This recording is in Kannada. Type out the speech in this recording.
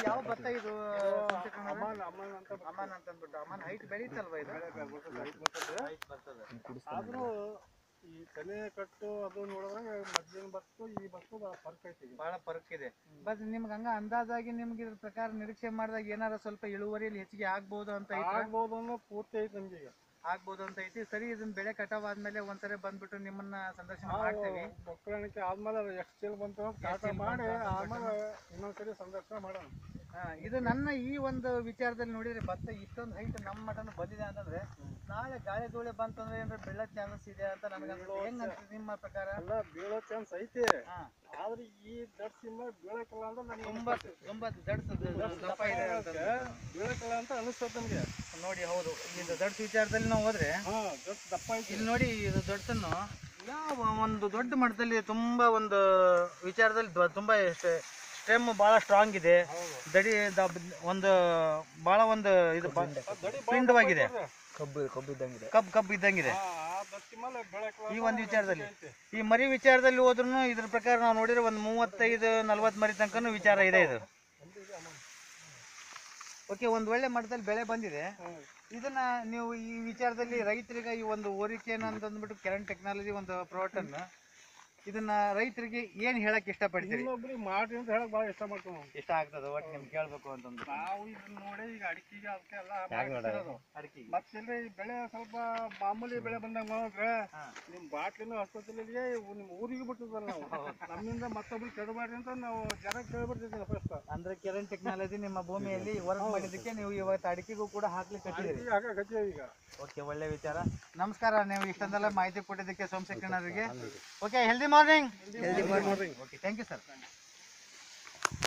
ಯಾವ ಭತ್ತ ಇದು? ಅಮನ್ ಅಂತ ಅಂದ್ಬಿಟ್ಟು. ಅಮನ್ ಹೈಟ್ ಬೆಳೀತಲ್ವಾ ಇದು? ಆದ್ರೂ ಈ ತೆನೆ ಕಟ್ಟು ಅದು ನೋಡಿದ್ರೆ ಮೊದ್ಲಿನ ಬಸ್ಸು ಈ ಬಸ್ಸು ಫರ್ಕ್ ಐತಿ, ಬಹಳ ಫರ್ಕ್ ಇದೆ. ಬಟ್ ನಿಮ್ಗೆ ಹಂಗ ಅಂದಾಜಾಗಿ ನಿಮ್ಗೆ ಇದ್ರ ಪ್ರಕಾರ ನಿರೀಕ್ಷೆ ಮಾಡಿದಾಗ ಏನಾರ ಸ್ವಲ್ಪ ಇಳುವರಿಯಲ್ಲಿ ಹೆಚ್ಚಿಗೆ ಆಗ್ಬಹುದು ಅಂತ ಆಗ್ಬಹುದು ಅನ್ನೋ ಪೂರ್ತಿ ಐತಿ ನಮ್ಗೆ ಈಗ. ಆಗ್ಬೋದು ಅಂತ ಐತಿ. ಸರಿ, ಇದನ್ನ ಬೆಳೆ ಕಟಾವ್ ಆದ್ಮೇಲೆ ಒಂದ್ಸರಿ ಬಂದ್ಬಿಟ್ಟು ನಿಮ್ಮನ್ನ ಸಂದರ್ಶನ ಮಾಡ್ತೇವೆ. ಒಕ್ಕರಣಕ್ಕೆ ಆದ್ಮೇಲೆ ಎಷ್ಟು ಚೀಲ ಬಂತು ಕಾಟ ಮಾಡಿ ಆಮೇಲೆ ಇನ್ನೊಂದ್ಸರಿ ಸಂದರ್ಶನ ಮಾಡೋಣ. ಇದು ನನ್ನ ಈ ಒಂದು ವಿಚಾರದಲ್ಲಿ ನೋಡಿದ್ರೆ ಭತ್ತ ಇಷ್ಟೊಂದು ಹೈಟ್ ನಮ್ಮ ಮಟನು ಬಂದಿದೆ ಅಂತಂದ್ರೆ ನಾಳೆ ಗಾಳಿ ಧೂಳೆ ಬಂತಂದ್ರೆ ಏನಾರ ಬೀಳೋ ಚಾನ್ಸಸ್ ಇದೆ ಅಂತ ನನಗೆ ಹೆಂಗ್ ಅನ್ಸುತ್ತೆ ನಿಮ್ಮ ಪ್ರಕಾರ? ಎಲ್ಲ ಬೀಳೋ ಚಾನ್ಸ್ ಐತಿ, ಆದ್ರೆ ಈ ದಡ್ಸಿಂದ ಬೀಳಕ್ಕಿಲ್ಲ ಅಂದ್ರೆ ನನಗೆ ತುಂಬಾ ದಪ್ಪ ಇದೆ ಬೀಳಕ್ಕಿಲ್ಲ ಅಂತ ಅನಿಸ್ತದೆ ನಮ್ಗೆ. ನೋಡಿ, ಹೌದು, ಇದು ದಡ್ಸ್ ವಿಚಾರದಲ್ಲಿ ನಾವು ಹೋದ್ರೆ ದಪ್ಪ ಐತಿ. ಇಲ್ಲಿ ನೋಡಿ, ಇದು ದಡ್ಸನ್ನು ಯಾವ ಒಂದು ದೊಡ್ಡ ಮಟ್ಟದಲ್ಲಿ ತುಂಬಾ ಒಂದು ವಿಚಾರದಲ್ಲಿ ತುಂಬಾ ಸ್ಟೆಮ್ ಬಹಳ ಸ್ಟ್ರಾಂಗ್ ಇದೆ. ದಡಿ ಒಂದು ಬಹಳ ಒಂದು ಇದು ಪಿಂಡವಾಗಿದೆ, ಕಬ್ಬು ಇದ್ದಂಗಿದೆ ಈ ಒಂದು ವಿಚಾರದಲ್ಲಿ. ಈ ಮರಿ ವಿಚಾರದಲ್ಲಿ ಹೋದ್ರು ಇದ್ರ ಪ್ರಕಾರ ನಾವು ನೋಡಿದ್ರೆ ಒಂದು 35-40 ಮರಿ ತನಕ ವಿಚಾರ ಇದೆ ಇದು. ಓಕೆ, ಒಂದು ಒಳ್ಳೆ ಮಟ್ಟದಲ್ಲಿ ಬೆಳೆ ಬಂದಿದೆ. ಇದನ್ನ ನೀವು ಈ ವಿಚಾರದಲ್ಲಿ ರೈತರಿಗೆ ಈ ಒಂದು ಓರಿಕೆನ ಅಂತಂದ್ಬಿಟ್ಟು ಕೆರನ್ ಟೆಕ್ನಾಲಜಿ ಒಂದು ಪ್ರಾಡಕ್ಟ್ ಅನ್ನು ಇದನ್ನ ರೈತರಿಗೆ ಏನ್ ಹೇಳಕ್ ಇಷ್ಟಪಡ್ತೀರಿ? ಇನ್ನೊಬ್ರಿಗೆ ಮಾಡಿ ಅಂತ ಹೇಳಕ್ ಭಾಳ ಇಷ್ಟ ಮಾಡ್ತೀವಿ ನಾವು. ಇಷ್ಟ ಆಗ್ತದೆ ಒಟ್ಟು ನಿಮ್ಗೆ ಕೇಳ್ಬೇಕು ಅಂತಂದ್ರೆ. ನಾವು ಇದನ್ನ ನೋಡಿ ಈಗ ಅಡಿಕೆಗೆ ಅದಕ್ಕೆ ಎಲ್ಲ ಅಡಿಕೆ ಮತ್ತೆ ಈ ಬೆಳೆ ಸ್ವಲ್ಪ ಮಾಮೂಲಿ ಬೆಳೆ ಬಂದಾಗ ನೋಡ್ರೆ ನಿಮ್ ಬಾಟ್ಲಿನೂ ಹಸ್ಪತ್ರೆಗೆ ನಿಮ್ ಊರಿಗೆ ಬಿಟ್ಟಿದ್ವಲ್ಲ ನಾವು. ನಮ್ಮಿಂದ ಮತ್ತೊಬ್ರು ಕೆಡಬಾರ್ದು ಅಂತ ನಾವು ಜನ ಕೇಳ್ಬಿಡ್ತಿದ್ವಿ ಫಸ್ಟ್. ಅಂದ್ರೆ ಕೆರನ್ ಟೆಕ್ನಾಲಜಿ ನಿಮ್ಮ ಭೂಮಿಯಲ್ಲಿ ವರ್ಕ್ ಮಾಡಿದ್ದಕ್ಕೆ ನೀವು ಇವತ್ತು ಅಡಿಕೆಗೂ ಕೂಡ ಹಾಕ್ಲಿಕ್ಕೆ ಕಟ್ಟಿದ್ದೀವಿ ಈಗ. ಓಕೆ, ಒಳ್ಳೆ ವಿಚಾರ. ನಮಸ್ಕಾರ, ನೀವು ಇಷ್ಟೊಂದೆಲ್ಲ ಮಾಹಿತಿ ಕೊಟ್ಟಿದ್ದಕ್ಕೆ ಸೋಮಶೇಖರಣ್ಣರಿಗೆ. Okay, healthy morning. Okay, thank you sir.